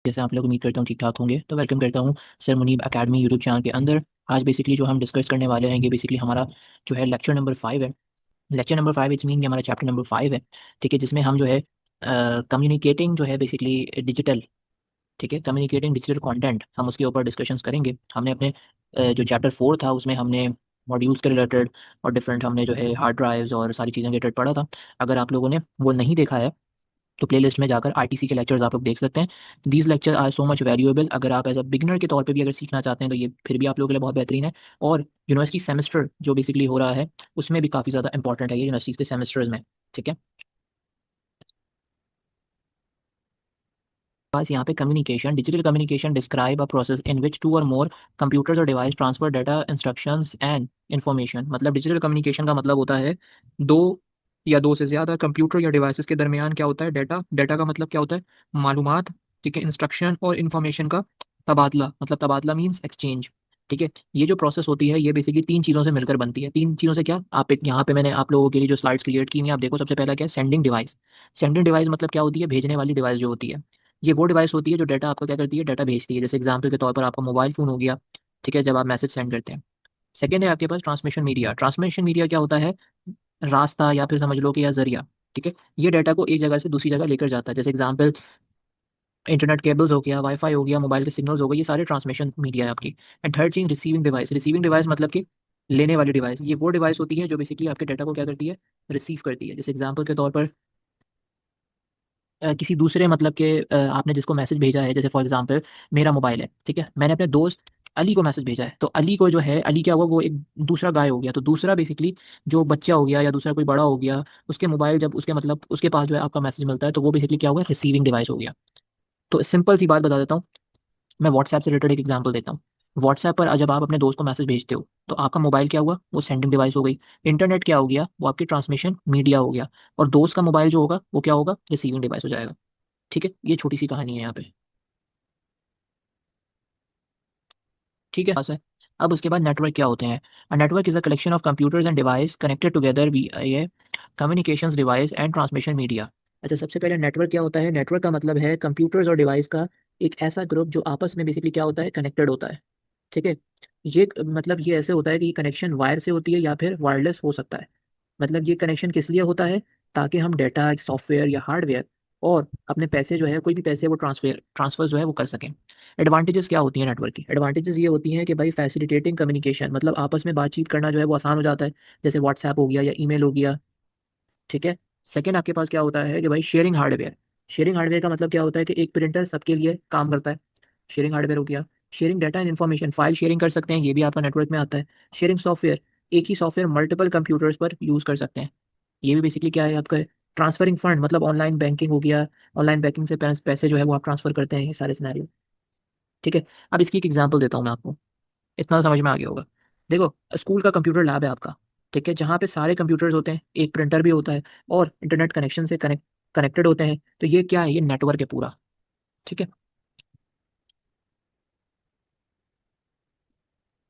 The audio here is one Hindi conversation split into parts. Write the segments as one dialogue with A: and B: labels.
A: जैसे आप लोग उम्मीद करता हूँ ठीक ठाक होंगे। तो वेलकम करता हूँ sir Munib academy YouTube channel के अंदर। आज बेसिकली जो हम डिस्कस करने वाले हैं ये बेसिकली हमारा जो है लेक्चर नंबर 5 है। लेक्चर नंबर 5 इट्स मीन कि हमारा चैप्टर नंबर 5 है। ठीक है, जिसमें हम जो है कम्युनिकेटिंग जो है बेसिकली डिजिटल, ठीक है, कम्युनिकेटिंग डिजिटल कंटेंट, हम उसके ऊपर डिस्कशंस करेंगे। हमने अपने जो चैप्टर 4 था उसमें हमने मॉड्यूल्स के रिलेटेड और डिफरेंट हमने जो है हार्ड ड्राइव्स और सारी चीज़ें रिलेटेड पढ़ा था। अगर आप लोगों ने वो नहीं देखा है तो प्लेलिस्ट में जाकर आईटीसी के लेक्चर्स आप लोग देख सकते हैं। These lecture are so much valuable. अगर आप एज अ बिगनर के तौर पे भी अगर सीखना चाहते हैं तो ये फिर भी आप लोगों के लिए बहुत बेहतरीन है। और यूनिवर्सिटी सेमेस्टर जो बेसिकली हो रहा है उसमें भी काफ़ी ज़्यादा इंपॉर्टेंट है ये यूनिवर्सिटीज़ के सेमेस्टर्स में। ठीक है, पास यहाँ पे communication, digital communication describe a process in which two और मोर कंप्यूटर्स और devices transfer data, instructions and information. मतलब डिजिटल कम्युनिकेशन का मतलब होता है दो या दो से ज़्यादा कंप्यूटर या डिवाइसेस के दरमियान क्या होता है, डाटा। डाटा का मतलब क्या होता है, मालूमात। ठीक है, इंस्ट्रक्शन और इन्फॉर्मेशन का तबादला, मतलब तबादला मीन्स एक्सचेंज। ठीक है, ये जो प्रोसेस होती है ये बेसिकली तीन चीज़ों से मिलकर बनती है। तीन चीज़ों से क्या, आप एक यहाँ पे मैंने आप लोगों के लिए जो स्लाइड्स क्रिएट की हुई हैं आप देखो। सबसे पहला क्या है, सेंडिंग डिवाइस। सेंडिंग डिवाइस मतलब क्या होती है, भेजने वाली डिवाइस जो होती है। ये वो डिवाइस होती है जो डाटा आपको क्या करती है, डाटा भेजती है। जैसे एग्जांपल के तौर पर आपका मोबाइल फ़ोन हो गया। ठीक है, जब आप मैसेज सेंड करते हैं। सेकंड है आपके पास ट्रांसमिशन मीडिया। ट्रांसमिशन मीडिया क्या होता है, रास्ता या फिर समझ लो कि या जरिया। ठीक है, ये डाटा को एक जगह से दूसरी जगह लेकर जाता है। जैसे एग्जांपल इंटरनेट केबल्स हो गया, वाईफाई हो गया, मोबाइल के सिग्नल्स हो गए, ये सारे ट्रांसमिशन मीडिया है आपकी। एंड थर्ड चीज रिसीविंग डिवाइस। रिसीविंग डिवाइस मतलब कि लेने वाली डिवाइस। ये वो डिवाइस होती है जो बेसिकली आपके डाटा को क्या करती है, रिसीव करती है। जैसे एग्जांपल के तौर पर किसी दूसरे मतलब के आपने जिसको मैसेज भेजा है, जैसे फॉर एग्जांपल मेरा मोबाइल है। ठीक है, मैंने अपने दोस्त अली को मैसेज भेजा है, तो अली को जो है, अली क्या हुआ, वो एक दूसरा गाय हो गया। तो दूसरा बेसिकली जो बच्चा हो गया या दूसरा कोई बड़ा हो गया, उसके मोबाइल जब उसके मतलब उसके पास जो है आपका मैसेज मिलता है तो वो बेसिकली क्या हुआ, रिसीविंग डिवाइस हो गया। तो सिंपल सी बात बता देता हूँ, मैं व्हाट्सएप से रिलेटेड एक एग्जांपल देता हूँ। व्हाट्सएप पर जब आप अपने दोस्त को मैसेज भेजते हो तो आपका मोबाइल क्या हुआ, वो सेंडिंग डिवाइस हो गई। इंटरनेट क्या हो गया, वो आपकी ट्रांसमिशन मीडिया हो गया। और दोस्त का मोबाइल जो होगा वो क्या होगा, रिसीविंग डिवाइस हो जाएगा। ठीक है, ये छोटी सी कहानी है यहाँ पे। ठीक है, बस है। अब उसके बाद नेटवर्क क्या होते हैं। Network is a collection of computers and device connected together via ये communications device and transmission media. अच्छा, सबसे पहले नेटवर्क क्या होता है। नेटवर्क का मतलब है कंप्यूटर्स और डिवाइस का एक ऐसा ग्रुप जो आपस में बेसिकली क्या होता है, कनेक्टेड होता है। ठीक है, ये मतलब ये ऐसे होता है कि कनेक्शन वायर से होती है या फिर वायरलेस हो सकता है। मतलब ये कनेक्शन किस लिए होता है, ताकि हम डेटा, सॉफ्टवेयर या हार्डवेयर और अपने पैसे जो है, कोई भी पैसे वो ट्रांसफर जो है वो कर सकें। एडवांटेजेस क्या होती हैं नेटवर्क की, एडवांटेजेस ये होती हैं कि भाई फैसिलिटेटिंग कम्युनिकेशन, मतलब आपस में बातचीत करना जो है वो आसान हो जाता है। जैसे व्हाट्सएप हो गया या ईमेल हो गया। ठीक है, सेकंड आपके पास क्या होता है कि भाई शेयरिंग हार्डवेयर। शेयरिंग हार्डवेयर का मतलब क्या होता है कि एक प्रिंटर सबके लिए काम करता है। शेयरिंग हार्डवेयर हो गया। Sharing data and information, file sharing कर सकते हैं, ये भी आपका नेटवर्क में आता है। शेयरिंग सॉफ्टवेयर, एक ही सॉफ्टवेयर मल्टीपल कंप्यूटर्स पर यूज़ कर सकते हैं, ये भी बेसिकली क्या है आपका। ट्रांसफरिंग फंड, मतलब ऑनलाइन बैंकिंग हो गया। ऑनलाइन बैंकिंग से पैसे जो है वो आप ट्रांसफर करते हैं, ये सारे सिनेरियो। ठीक है, अब इसकी एक एग्जांपल देता हूँ मैं आपको, इतना तो समझ में आ गया होगा। देखो, स्कूल का कंप्यूटर लैब है आपका। ठीक है, जहाँ पे सारे कंप्यूटर्स होते हैं, एक प्रिंटर भी होता है और इंटरनेट कनेक्शन से कनेक्टेड होते हैं। तो ये क्या है, ये नेटवर्क है पूरा। ठीक है,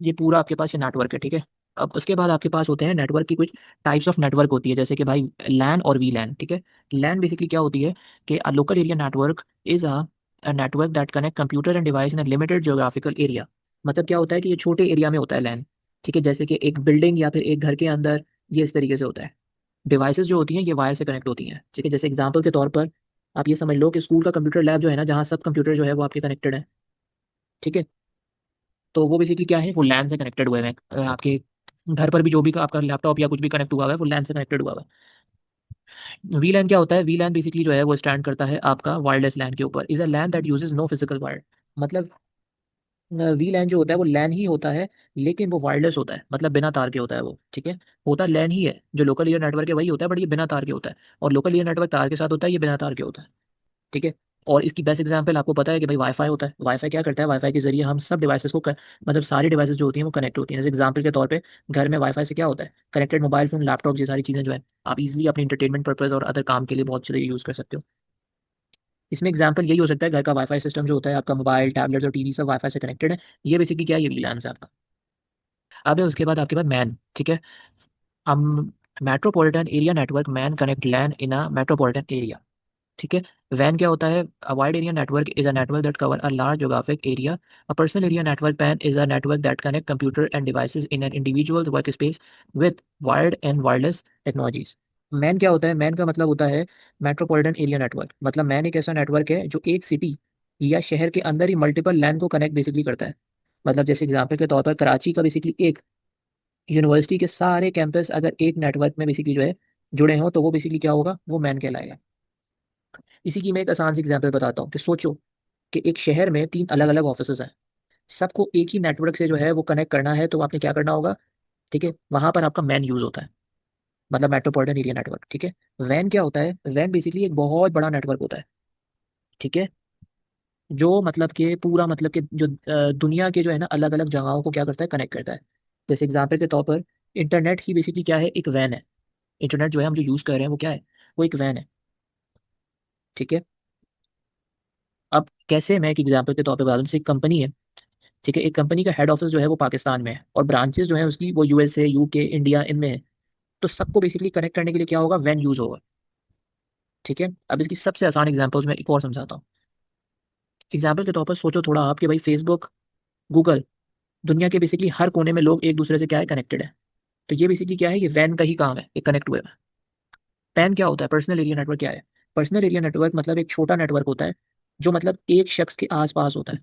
A: ये पूरा आपके पास ये नेटवर्क है। ठीक है, अब उसके बाद आपके पास होते हैं नेटवर्क की कुछ टाइप्स ऑफ नेटवर्क होती है, जैसे कि भाई लैन और वी लैन। ठीक है, लैन बेसिकली क्या होती है कि a local area network is a network that connect computer and device in a limited geographical area. मतलब क्या होता है कि ये छोटे एरिया में होता है लैन। ठीक है, जैसे कि एक बिल्डिंग या फिर एक घर के अंदर, ये इस तरीके से होता है। डिवाइसेस जो होती हैं ये वायर से कनेक्ट होती हैं। ठीक है, जैसे एग्जांपल के तौर पर आप ये समझ लो कि स्कूल का कंप्यूटर लैब जो है ना, जहाँ सब कंप्यूटर जो है वो आपके कनेक्टेड है। ठीक है, तो वो बेसिकली क्या है, वो लैन से कनेक्टेड हुए हैं। आपके घर पर भी जो भी आपका लैपटॉप या कुछ भी कनेक्ट हुआ हुआ है वो लैन से कनेक्टेड हुआ हुआ है। वी लैन क्या होता है, वी लैन बेसिकली जो है वो स्टैंड करता है आपका वायरलेस लैन के ऊपर। Is a LAN that uses no physical wire. मतलब वी लैन जो होता है वो लैन ही होता है, लेकिन वो वायरलेस होता है, मतलब बिना तार के होता है वो। ठीक है, होता लैन ही है, जो लोकल एरिया नेटवर्क है वही होता है, बट ये बिना तार के होता है। और लोकल एरिया नेटवर्क तार के साथ होता है, ये बिना तार के होता है। ठीक है, और इसकी बेस्ट एग्जांपल आपको पता है कि भाई वाईफाई होता है। वाईफाई क्या करता है, वाईफाई के जरिए हम सब डिवाइसेस को मतलब सारी डिवाइसेस जो होती हैं वो कनेक्ट होती हैं। जैसे एग्जांपल के तौर पे घर में वाईफाई से क्या होता है, कनेक्टेड मोबाइल फोन, लैपटॉप, ये सारी चीज़ें जो है आप इजीली अपने इंटरटेनमेंट पर्पज और अदर काम के लिए बहुत अच्छे यूज़ कर सकते हो। इसमें एग्जांपल यही हो सकता है, घर का वाईफाई सिस्टम जो होता है आपका, मोबाइल, टैबलेट्स और टीवी सब वाईफाई से कनेक्टेड है। ये बेसिकली क्या है, ये वीलान है आपका। अब है उसके बाद आपके पास मैन। ठीक है, हम metropolitan area network MAN connect LAN in a metropolitan area. ठीक है। वैन क्या होता है? A wide area network is a network that cover a large geographic area. A personal area network PAN is a network that connect computer and devices in an individuals workspace with wired and wireless technologies. MAN क्या होता है? मैन का मतलब होता है मेट्रोपॉलिटन एरिया नेटवर्क। मतलब मैन एक ऐसा नेटवर्क है जो एक सिटी या शहर के अंदर ही मल्टीपल लैन को कनेक्ट बेसिकली करता है। मतलब जैसे एग्जाम्पल के तौर पर कराची का बेसिकली एक यूनिवर्सिटी के सारे कैंपस अगर एक नेटवर्क में बेसिकली जो है जुड़े हों तो वो बेसिकली क्या होगा? वो मैन कहलाएगा। इसी की मैं एक आसान सी एग्जांपल बताता हूँ कि सोचो कि एक शहर में तीन अलग अलग ऑफिसेज हैं। सबको एक ही नेटवर्क से जो है वो कनेक्ट करना है, तो आपने क्या करना होगा? ठीक है, वहां पर आपका मैन यूज होता है, मतलब मेट्रोपॉलिटन एरिया नेटवर्क। ठीक है। वैन क्या होता है? वैन बेसिकली एक बहुत बड़ा नेटवर्क होता है। ठीक है। जो मतलब कि पूरा मतलब कि जो दुनिया के जो है ना अलग अलग जगहों को क्या करता है? कनेक्ट करता है। जैसे एग्जाम्पल के तौर पर इंटरनेट ही बेसिकली क्या है? एक वैन है। इंटरनेट जो है हम जो यूज कर रहे हैं वो क्या है? वो एक वैन है। ठीक है। अब कैसे? मैं एक एग्जाम्पल के तौर पर बता दूं, जैसे एक कंपनी है। ठीक है। एक कंपनी का हेड ऑफिस जो है वो पाकिस्तान में है और ब्रांचेस जो है उसकी वो यूएसए, यूके, इंडिया इनमें है। तो सबको बेसिकली कनेक्ट करने के लिए क्या होगा? वैन यूज होगा। ठीक है। अब इसकी सबसे आसान एग्जांपल्स में एक और समझाता हूँ। एग्जाम्पल के तौर पर सोचो थोड़ा आप कि भाई फेसबुक, गूगल, दुनिया के बेसिकली हर कोने में लोग एक दूसरे से क्या है? कनेक्टेड है। तो ये बेसिकली क्या है? ये वैन का ही काम है, ये कनेक्ट हुए हैं। पैन क्या होता है? पर्सनल एरिया नेटवर्क क्या है? पर्सनल एरिया नेटवर्क मतलब एक छोटा नेटवर्क होता है जो मतलब एक शख्स के आसपास होता है।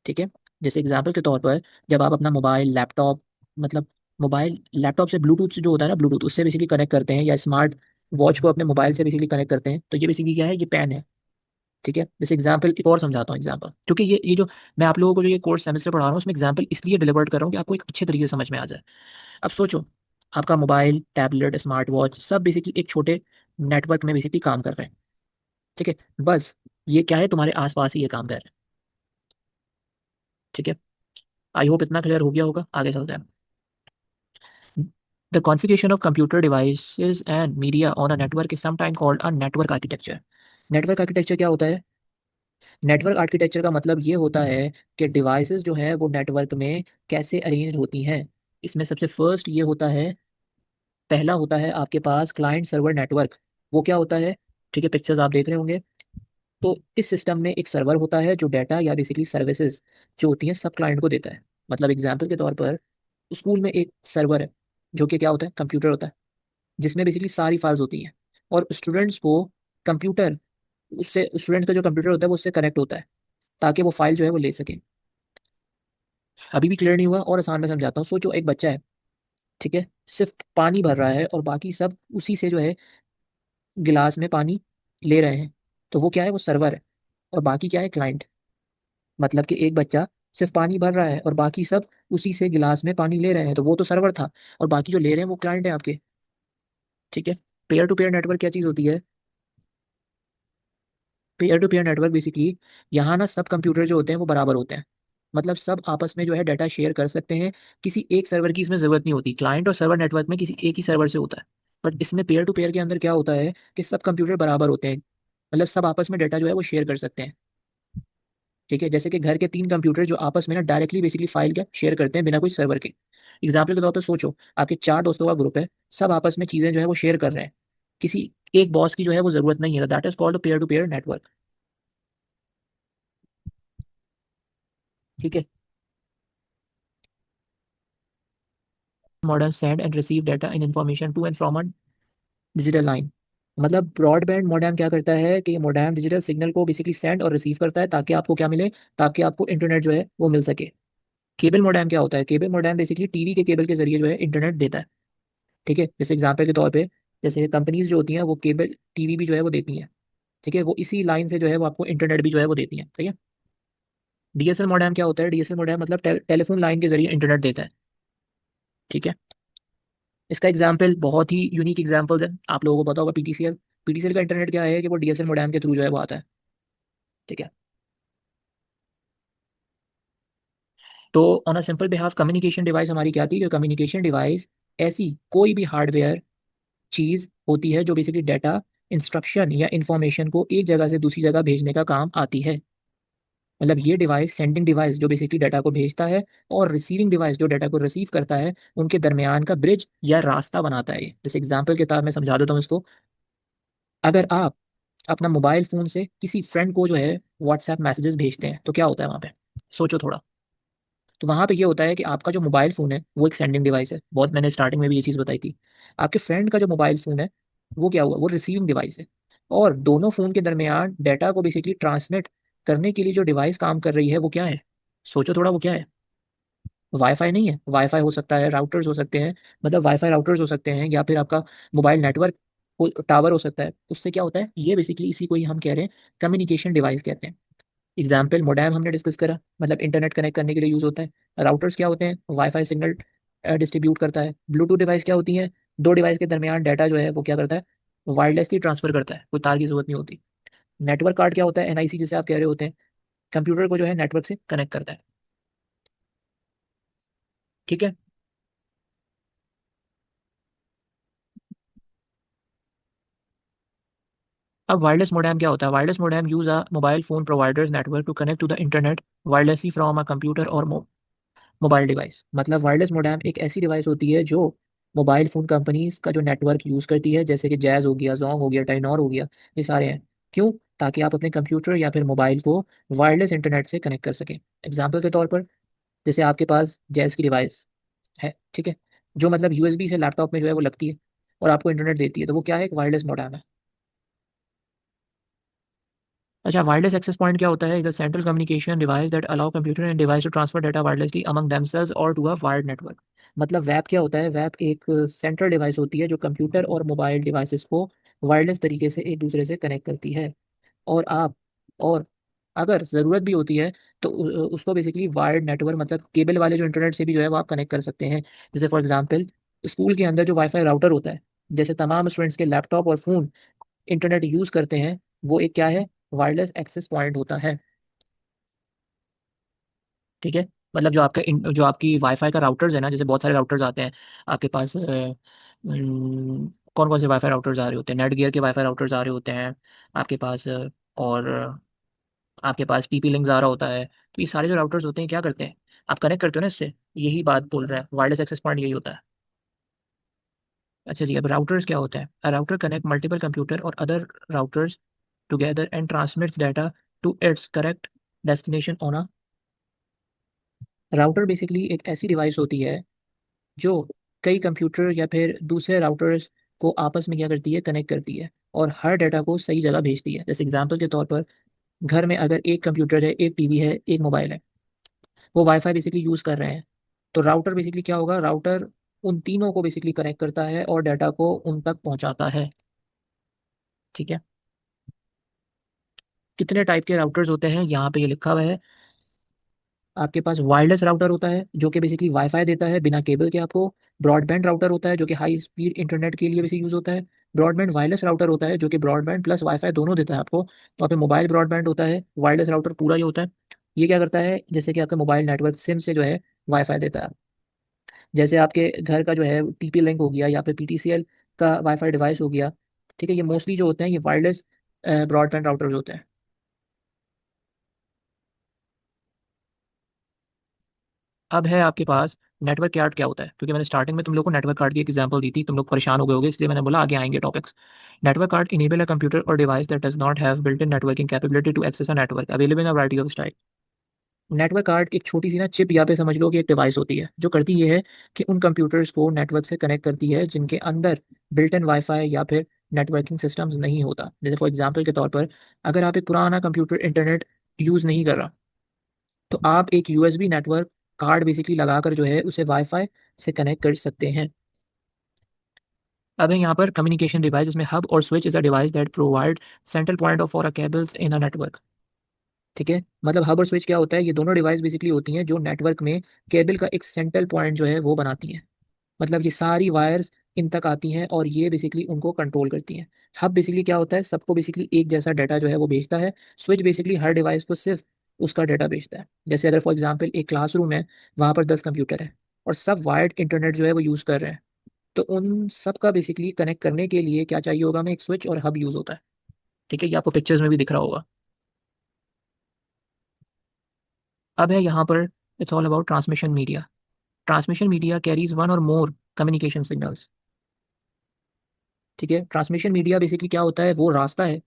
A: ठीक है। जैसे एग्जाम्पल के तौर पर जब आप अपना मोबाइल, लैपटॉप, मतलब मोबाइल लैपटॉप से ब्लूटूथ से जो होता है ना, ब्लूटूथ उससे बेसिकली कनेक्ट करते हैं, या स्मार्ट वॉच को अपने मोबाइल से बेसिकली कनेक्ट करते हैं, तो ये बेसिकली क्या है? ये पैन है। ठीक है। जैसे एग्जाम्पल एक और समझाता हूँ एग्जाम्पल, क्योंकि ये जो मैं आप लोगों को जो ये कोर्स सेमेस्टर पढ़ा रहा हूँ उसमें एग्जाम्पल इसलिए डिलीवर कर रहा हूँ कि आपको एक अच्छे तरीके से समझ में आ जाए। अब सोचो आपका मोबाइल, टैबलेट, स्मार्ट वॉच सब बेसिकली एक छोटे नेटवर्क में बेसिकली काम कर रहे हैं। ठीक है। बस ये क्या है? तुम्हारे आसपास ही ये काम कर रहे हैं। ठीक है। आई होप इतना क्लियर हो गया होगा। आगे चलते हैं। The configuration of computer devices and media on a network is sometimes called a network architecture. Network architecture क्या होता है? नेटवर्क आर्किटेक्चर का मतलब ये होता है कि डिवाइसेस जो हैं वो नेटवर्क में कैसे अरेंज होती हैं। इसमें सबसे फर्स्ट ये होता है, पहला होता है आपके पास क्लाइंट सर्वर नेटवर्क। वो क्या होता है? ठीक है, पिक्चर्स आप देख रहे होंगे। तो इस सिस्टम में एक सर्वर होता है जो डाटा या बेसिकली सर्विसेज जो होती हैं सब क्लाइंट को देता है। मतलब एग्जाम्पल के तौर पर स्कूल में एक सर्वर है जो कि क्या होता है? कंप्यूटर होता है, जिसमें बेसिकली सारी फाइल्स होती हैं। और स्टूडेंट्स को कंप्यूटर, उससे स्टूडेंट का जो कंप्यूटर होता है वो उससे कनेक्ट होता है ताकि वो फाइल जो है वो ले सके। अभी भी क्लियर नहीं हुआ? और आसान में समझाता हूँ। सोचो एक बच्चा है। ठीक है। सिर्फ पानी भर रहा है और बाकी सब उसी से जो है गिलास में पानी ले रहे हैं। तो वो क्या है? वो सर्वर है। और बाकी क्या है? क्लाइंट। मतलब कि एक बच्चा सिर्फ पानी भर रहा है और बाकी सब उसी से गिलास में पानी ले रहे हैं, तो वो तो सर्वर था। और बाकी जो ले रहे हैं वो क्लाइंट है आपके। ठीक है। पेयर टू पेयर नेटवर्क क्या चीज़ होती है? Peer to peer network basically यहाँ ना सब कंप्यूटर जो होते हैं वो बराबर होते हैं। मतलब सब आपस में जो है डाटा शेयर कर सकते हैं। किसी एक सर्वर की इसमें ज़रूरत नहीं होती। क्लाइंट और सर्वर नेटवर्क में किसी एक ही सर्वर से होता है। बट इसमें पेयर टू पेयर के अंदर क्या होता है कि सब कंप्यूटर बराबर होते हैं। मतलब सब आपस में डाटा जो है वो शेयर कर सकते हैं। ठीक है। जैसे कि घर के तीन कंप्यूटर जो आपस में ना डायरेक्टली बेसिकली फाइल क्या शेयर करते हैं बिना कोई सर्वर के। एग्जाम्पल के तौर पर सोचो आपके चार दोस्तों का ग्रुप है, सब आपस में चीज़ें जो है वो शेयर कर रहे हैं। किसी एक बॉस की जो है वो ज़रूरत नहीं है। That is called peer to peer network. ठीक है। Modem send and receive data in information to and from a digital line. मतलब ब्रॉडबैंड मॉडेम क्या करता है कि मॉडेम डिजिटल सिग्नल को बेसिकली सेंड और रिसीव करता है ताकि आपको क्या मिले? ताकि आपको इंटरनेट जो है वो मिल सके। केबल मॉडेम क्या होता है? केबल मॉडेम बेसिकली टीवी के केबल के जरिए जो है इंटरनेट देता है। ठीक है। जैसे एग्जाम्पल के तौर पे जैसे कंपनीज जो होती हैं वो केबल टीवी भी जो है वो देती हैं। ठीक है। वो इसी लाइन से जो है वो आपको इंटरनेट भी जो है वो देती हैं। ठीक है। डीएसएल मॉडेम क्या होता है? डीएसएल मॉडेम मतलब टेलीफोन लाइन के जरिए इंटरनेट देता है। ठीक है। इसका एग्जाम्पल बहुत ही यूनिक एग्जाम्पल है, आप लोगों को पता होगा पीटीसीएल। पीटीसीएल का इंटरनेट क्या है कि वो डीएसएल मॉडेम के थ्रू जो है वो आता है। ठीक है। तो on a simple behalf communication device हमारी क्या थी? कि कम्युनिकेशन डिवाइस ऐसी कोई भी हार्डवेयर चीज़ होती है जो बेसिकली डाटा, इंस्ट्रक्शन या इंफॉर्मेशन को एक जगह से दूसरी जगह भेजने का काम आती है। मतलब ये डिवाइस, सेंडिंग डिवाइस जो बेसिकली डाटा को भेजता है, और रिसीविंग डिवाइस जो डाटा को रिसीव करता है, उनके दरमियान का ब्रिज या रास्ता बनाता है ये। जैसे एग्जाम्पल के साथ मैं समझा देता हूँ इसको। अगर आप अपना मोबाइल फ़ोन से किसी फ्रेंड को जो है व्हाट्सएप मैसेजेस भेजते हैं, तो क्या होता है वहाँ पे? सोचो थोड़ा। तो वहाँ पे ये होता है कि आपका जो मोबाइल फ़ोन है वो एक सेंडिंग डिवाइस है। बहुत मैंने स्टार्टिंग में भी ये चीज़ बताई थी। आपके फ्रेंड का जो मोबाइल फ़ोन है वो क्या हुआ? वो रिसीविंग डिवाइस है। और दोनों फ़ोन के दरमियान डाटा को बेसिकली ट्रांसमिट करने के लिए जो डिवाइस काम कर रही है वो क्या है? सोचो थोड़ा, वो क्या है? वाईफाई नहीं है। वाईफाई हो सकता है, राउटर्स हो सकते हैं, मतलब वाईफाई राउटर्स हो सकते हैं, या फिर आपका मोबाइल नेटवर्क टावर हो सकता है। उससे क्या होता है, ये बेसिकली इसी को ही हम कह रहे हैं कम्युनिकेशन डिवाइस कहते हैं। एग्जाम्पल मोडेम हमने डिस्कस करा, मतलब इंटरनेट कनेक्ट करने के लिए यूज़ होता है। राउटर्स क्या होते हैं? वाईफाई सिग्नल डिस्ट्रीब्यूट करता है। ब्लूटूथ डिवाइस क्या होती है? दो डिवाइस के दरमियान डाटा जो है वो क्या करता है? वायरलेसली ट्रांसफर करता है, कोई तार की जरूरत नहीं होती। नेटवर्क कार्ड क्या होता है? एनआईसी जिसे आप कह रहे होते हैं, कंप्यूटर को जो है नेटवर्क से कनेक्ट करता है। ठीक है। अब वायरलेस मोडेम क्या होता है? Wireless modem use a mobile phone providers network to connect to the internet wirelessly from a computer और मोबाइल डिवाइस। मतलब वायरलेस मोडेम एक ऐसी डिवाइस होती है जो मोबाइल फ़ोन कंपनीज का जो नेटवर्क यूज़ करती है, जैसे कि जैज़ हो गया, जोंग हो गया, टेलिनॉर हो गया, ये सारे हैं। क्यों? ताकि आप अपने कंप्यूटर या फिर मोबाइल को वायरलेस इंटरनेट से कनेक्ट कर सकें। एग्जाम्पल के तौर पर, जैसे आपके पास जैज़ की डिवाइस है, ठीक है, जो मतलब यूएसबी से लैपटॉप में जो है वो लगती है और आपको इंटरनेट देती है, तो वो क्या है? एक वायरलेस मोडेम है। अच्छा, वायरलेस एक्सेस पॉइंट क्या होता है? Is a central communication device that allow computer and device to transfer data wirelessly among themselves और टू अ वायर्ड नेटवर्क। मतलब वैप क्या होता है? वैप एक सेंट्रल डिवाइस होती है जो कंप्यूटर और मोबाइल डिवाइसेस को वायरलेस तरीके से एक दूसरे से कनेक्ट करती है। और आप और अगर ज़रूरत भी होती है तो उसको बेसिकली वायर्ड नेटवर्क, मतलब केबल वाले जो इंटरनेट से भी जो है वो आप कनेक्ट कर सकते हैं। जैसे फॉर एग्जांपल, स्कूल के अंदर जो वाईफाई राउटर होता है, जैसे तमाम स्टूडेंट्स के लैपटॉप और फ़ोन इंटरनेट यूज़ करते हैं, वो एक क्या है? वायरलेस एक्सेस पॉइंट होता है। ठीक है। मतलब जो आपकी वाईफाई का राउटर्स है ना, जैसे बहुत सारे राउटर्स आते हैं आपके पास, कौन कौन से वाईफाई राउटर्स आ रहे होते हैं? नेट गियर के वाईफाई राउटर्स आ रहे होते हैं आपके पास, और आपके पास टीपी लिंक्स आ रहा होता है। तो ये सारे जो राउटर्स होते हैं क्या करते हैं? आप कनेक्ट करते हो ना इससे, यही बात बोल रहा है, वायरलेस एक्सेस पॉइंट यही होता है। अच्छा जी, अब राउटर्स क्या होता है? A router connect multiple computer और other routers together and transmits data to its correct destination on a. Router basically एक ऐसी डिवाइस होती है जो कई कंप्यूटर या फिर दूसरे राउटर्स को आपस में क्या करती है? कनेक्ट करती है और हर डाटा को सही जगह भेजती है। जैसे एग्जांपल के तौर पर, घर में अगर एक कंप्यूटर है, एक टीवी है, एक मोबाइल है, वो वाईफाई बेसिकली यूज़ कर रहे हैं, तो राउटर बेसिकली क्या होगा? राउटर उन तीनों को बेसिकली कनेक्ट करता है और डाटा को उन तक पहुंचाता है। ठीक है। कितने टाइप के राउटर्स होते हैं यहाँ पे ये लिखा हुआ है। आपके पास वायरलेस राउटर होता है जो कि बेसिकली वाईफाई देता है बिना केबल के आपको। ब्रॉडबैंड राउटर होता है जो कि हाई स्पीड इंटरनेट के लिए वैसे यूज़ होता है। ब्रॉडबैंड वायरलेस राउटर होता है जो कि ब्रॉडबैंड प्लस वाईफाई दोनों देता है आपको। तो आपके मोबाइल ब्रॉडबैंड होता है, वायरलेस राउटर पूरा ही होता है। ये क्या करता है? जैसे कि आपका मोबाइल नेटवर्क सिम से जो है वाईफाई देता है। जैसे आपके घर का जो है टीपी लिंक हो गया या फिर पीटीसीएल का वाईफाई डिवाइस हो गया। ठीक है, ये मोस्टली जो होते हैं ये वायरलेस ब्रॉडबैंड राउटर्स होते हैं। अब है आपके पास नेटवर्क कार्ड क्या होता है, क्योंकि मैंने स्टार्टिंग में तुम लोग को नेटवर्क कार्ड की एक एग्जांपल दी थी, तुम लोग परेशान हो गए होगे, इसलिए मैंने बोला आगे आएंगे topics. Network card enable a computer और device that does not have built in networking capability to access a network available in a variety of style. Network card एक छोटी सी ना चिप या फिर समझ लो कि एक डिवाइस होती है जो करती ये है कि उन कंप्यूटर्स को नेटवर्क से कनेक्ट करती है जिनके अंदर बिल्ट इन वाईफाई या फिर नेटवर्किंग सिस्टम्स नहीं होता। जैसे फॉर एग्जांपल के तौर पर, अगर आप एक पुराना कंप्यूटर इंटरनेट यूज़ नहीं कर रहा, तो आप एक यूएसबी नेटवर्क कार्ड बेसिकली लगाकर जो है उसे वाईफाई से कनेक्ट कर सकते हैं। अब है यहाँ पर कम्युनिकेशन डिवाइस, जिसमें हब और switch is a device that provide central point of for a cables in a network. ठीक है, मतलब हब और स्विच क्या होता है? ये दोनों डिवाइस बेसिकली होती हैं जो नेटवर्क में केबल का एक सेंट्रल पॉइंट जो है वो बनाती हैं। मतलब ये सारी वायर्स इन तक आती हैं और ये बेसिकली उनको कंट्रोल करती हैं। हब बेसिकली क्या होता है? सबको बेसिकली एक जैसा डाटा जो है वो भेजता है। स्विच बेसिकली हर डिवाइस को सिर्फ उसका डाटा भेजता है। जैसे अगर फॉर एग्जांपल एक क्लासरूम है, वहाँ पर 10 कंप्यूटर है और सब वायर्ड इंटरनेट जो है वो यूज़ कर रहे हैं, तो उन सब का बेसिकली कनेक्ट करने के लिए क्या चाहिए होगा? हमें एक स्विच और हब यूज़ होता है। ठीक है, ये आपको पिक्चर्स में भी दिख रहा होगा। अब है यहाँ पर, it's all about transmission media. Transmission media carries one or more communication signals. ठीक है, ट्रांसमिशन मीडिया बेसिकली क्या होता है? वो रास्ता है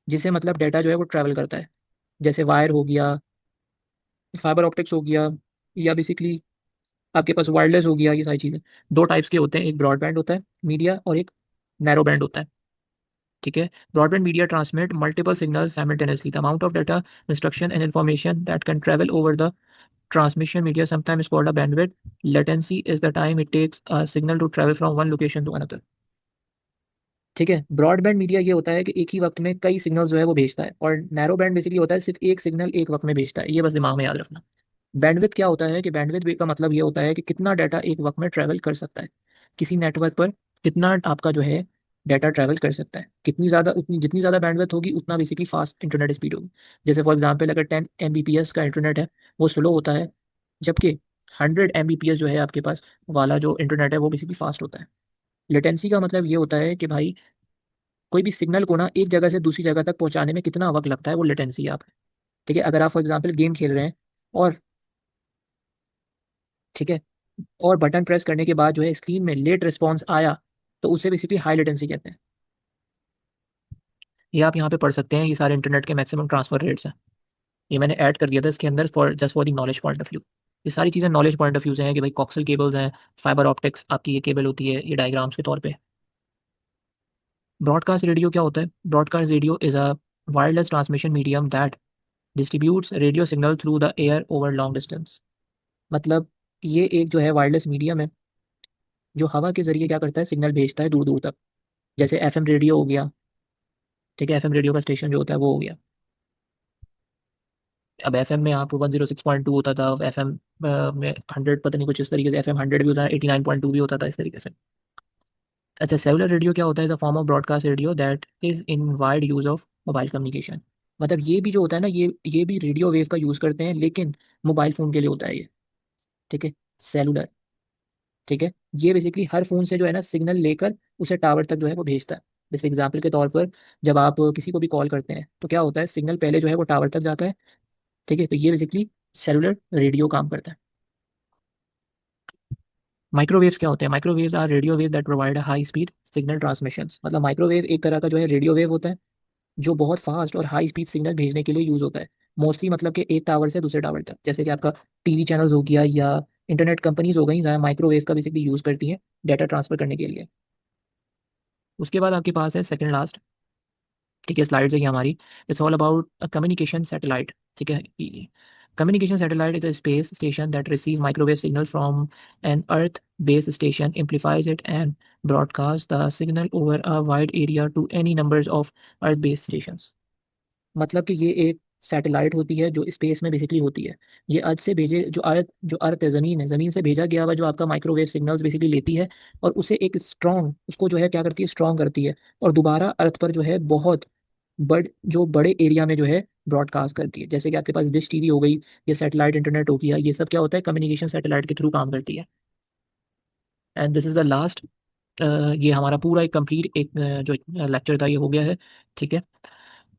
A: जिससे मतलब डाटा जो है वो ट्रैवल करता है, जैसे वायर हो गया, फाइबर ऑप्टिक्स हो गया, या बेसिकली आपके पास वायरलेस हो गया। ये सारी चीज़ें दो टाइप्स के होते हैं, एक ब्रॉडबैंड होता है मीडिया और एक नैरो बैंड होता है। ठीक है, broadband media transmit multiple signal simultaneously, the amount of data, instruction and information that can travel over the transmission media, sometimes called a bandwidth. Latency is the time it takes a signal to travel from one location to another. ठीक है, ब्रॉडबैंड मीडिया ये होता है कि एक ही वक्त में कई सिग्नल जो है वो भेजता है, और नैरो बैंड बेसिकली होता है सिर्फ एक सिग्नल एक वक्त में भेजता है। ये बस दिमाग में याद रखना। बैंडविड्थ क्या होता है कि बैंडविड्थ का मतलब ये होता है कि कितना डाटा एक वक्त में ट्रैवल कर सकता है किसी नेटवर्क पर, कितना आपका जो है डाटा ट्रैवल कर सकता है, कितनी ज़्यादा, उतनी जितनी ज़्यादा बैंडविड्थ होगी उतना बेसिकली फास्ट इंटरनेट स्पीड होगी। जैसे फॉर एग्जांपल अगर 10 Mbps का इंटरनेट है, वो स्लो होता है, जबकि 100 Mbps जो है आपके पास वाला जो इंटरनेट है वो बेसिकली फास्ट होता है। लेटेंसी का मतलब ये होता है कि भाई कोई भी सिग्नल को ना एक जगह से दूसरी जगह तक पहुंचाने में कितना वक्त लगता है, वो लेटेंसी है आप। ठीक है, अगर आप फॉर एग्जांपल गेम खेल रहे हैं और, ठीक है, और बटन प्रेस करने के बाद जो है स्क्रीन में लेट रिस्पॉन्स आया, तो उसे बेसिकली हाई लेटेंसी कहते हैं। ये आप यहाँ पे पढ़ सकते हैं, ये सारे इंटरनेट के मैक्सिमम ट्रांसफर रेट्स हैं। ये मैंने ऐड कर दिया था इसके अंदर for just for the knowledge point of view. ये सारी चीज़ें नॉलेज पॉइंट ऑफ व्यू से हैं कि भाई कॉक्सल केबल्स हैं, फाइबर ऑप्टिक्स आपकी ये केबल होती है, ये डायग्राम्स के तौर पे। ब्रॉडकास्ट रेडियो क्या होता है? Broadcast radio is a wireless transmission medium that distributes radio signal through the air over long distance. मतलब ये एक जो है वायरलेस मीडियम है जो हवा के जरिए क्या करता है, सिग्नल भेजता है दूर दूर तक। जैसे एफएम रेडियो हो गया, ठीक है, एफएम रेडियो का स्टेशन जो होता है वो हो गया। अब एफएम में आप 106.2 होता था, एफएम में 100, पता नहीं कुछ इस तरीके से, एफएम 100 भी होता है, 89.2 भी होता था, इस तरीके से। अच्छा, सेलुलर रेडियो क्या होता है? Is a form of broadcast radio that is in wide use of mobile communication. मतलब ये भी जो होता है ना, ये भी रेडियो वेव का यूज़ करते हैं, लेकिन मोबाइल फ़ोन के लिए होता है ये। ठीक है, सेलुलर। ठीक है, ये बेसिकली हर फ़ोन से जो है ना सिग्नल लेकर उसे टावर तक जो है वो भेजता है। जैसे एग्जाम्पल के तौर पर, जब आप किसी को भी कॉल करते हैं तो क्या होता है, सिग्नल पहले जो है वो टावर तक जाता है। ठीक है, तो ये बेसिकली सेलुलर रेडियो काम करता है। माइक्रोवेव्स क्या होते हैं? Microwaves are radio wave that provide high speed signal transmissions. मतलब माइक्रोवेव एक तरह का जो है रेडियो वेव होता है जो बहुत फास्ट और हाई स्पीड सिग्नल भेजने के लिए यूज़ होता है। मोस्टली मतलब कि एक टावर से दूसरे टावर तक, जैसे कि आपका टीवी चैनल्स हो गया या इंटरनेट कंपनीज हो गई, जहाँ माइक्रोवेव का बेसिकली यूज़ करती हैं डाटा ट्रांसफर करने के लिए। उसके बाद आपके पास है सेकंड लास्ट, ठीक है, स्लाइड है ये हमारी। It's all about communication satellite. ठीक है, communication satellite is a space station that receive microwave signal from an earth based station, amplifies it and broadcasts the signal over a wide area to any numbers of earth based stations। मतलब कि ये एक सैटेलाइट होती है जो स्पेस में बेसिकली होती है। ये अर्थ से भेजे, जो अर्थ है, ज़मीन है, ज़मीन से भेजा गया हुआ जो आपका माइक्रोवेव सिग्नल्स बेसिकली लेती है, और उसे एक स्ट्रॉन्ग, उसको जो है क्या करती है, स्ट्रॉन्ग करती है, और दोबारा अर्थ पर जो है बहुत बड़े एरिया में जो है ब्रॉडकास्ट करती है। जैसे कि आपके पास डिश टीवी हो गई, ये सैटेलाइट इंटरनेट हो गया, ये सब क्या होता है, कम्युनिकेशन सैटेलाइट के थ्रू काम करती है। And this is the last. ये हमारा पूरा एक कंप्लीट एक जो लेक्चर था ये हो गया है। ठीक है,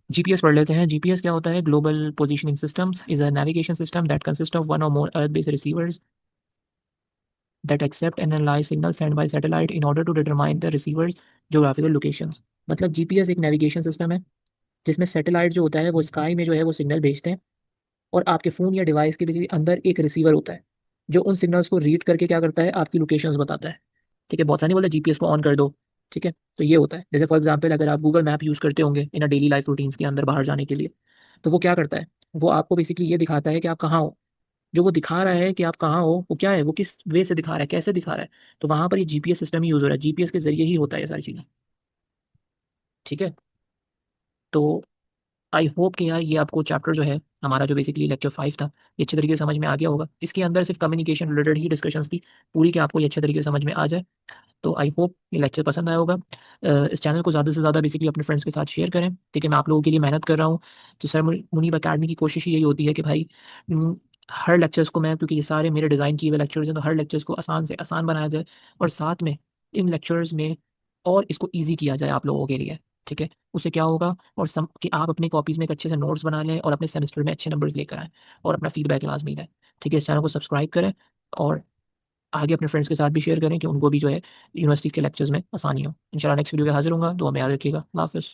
A: जीपीएस पढ़ लेते हैं। जीपीएस क्या होता है? Global positioning systems is a navigation system that consist of one or more earth based receivers that accept and analyze signals sent by satellite in order to determine the receiver's geographical locations। मतलब जीपीएस एक नेविगेशन सिस्टम है जिसमें सैटेलाइट जो होता है वो स्काई में जो है वो सिग्नल भेजते हैं, और आपके फ़ोन या डिवाइस के भी अंदर एक रिसीवर होता है जो उन सिग्नल्स को रीड करके क्या करता है, आपकी लोकेशंस बताता है। ठीक है, बहुत सारी बोला जीपीएस को ऑन कर दो। ठीक है, तो ये होता है। जैसे फॉर एग्जांपल अगर आप गूगल मैप यूज़ करते होंगे इन अ डेली लाइफ रूटीन्स के अंदर बाहर जाने के लिए, तो वो क्या करता है, वो आपको बेसिकली ये दिखाता है कि आप कहाँ हो। जो वो दिखा रहा है कि आप कहाँ हो, वो क्या है, वो किस वे से दिखा रहा है, कैसे दिखा रहा है, तो वहाँ पर ये जीपीएस सिस्टम ही यूज़ हो रहा है, जीपीएस के जरिए ही होता है ये सारी चीज़ें। ठीक है, तो आई होप कि यार ये आपको चैप्टर जो है हमारा जो बेसिकली लेक्चर 5 था ये अच्छे तरीके से समझ में आ गया होगा। इसके अंदर सिर्फ कम्युनिकेशन रिलेटेड ही डिस्कशंस थी, पूरी कि आपको ये अच्छे तरीके से समझ में आ जाए। तो आई होप ये लेक्चर पसंद आया होगा। इस चैनल को ज़्यादा से ज़्यादा बेसिकली अपने फ्रेंड्स के साथ शेयर करें। ठीक है, मैं आप लोगों के लिए मेहनत कर रहा हूँ। तो सर मुनीब अकेडमी की कोशिश यही होती है कि भाई हर लेक्चर्स को मैं, क्योंकि ये सारे मेरे डिज़ाइन किए हुए लेक्चर्स हैं, तो हर लेक्चर्स को आसान से आसान बनाया जाए, और साथ में इन लेक्चर्स में और इसको ईजी किया जाए आप लोगों के लिए। ठीक है, उससे क्या होगा, और सम कि आप अपनी कॉपीज़ में एक अच्छे से नोट्स बना लें और अपने सेमेस्टर में अच्छे नंबर्स लेकर आएँ, और अपना फीडबैक लाजमी दें। ठीक है, इस चैनल को सब्सक्राइब करें और आगे अपने फ्रेंड्स के साथ भी शेयर करें कि उनको भी जो है यूनिवर्सिटी के लेक्चर्स में आसानी हो। इंशाल्लाह नेक्स्ट वीडियो में हाजिर होगा, दुआ में याद रखिएगा। अल्लाह हाफ़िज़।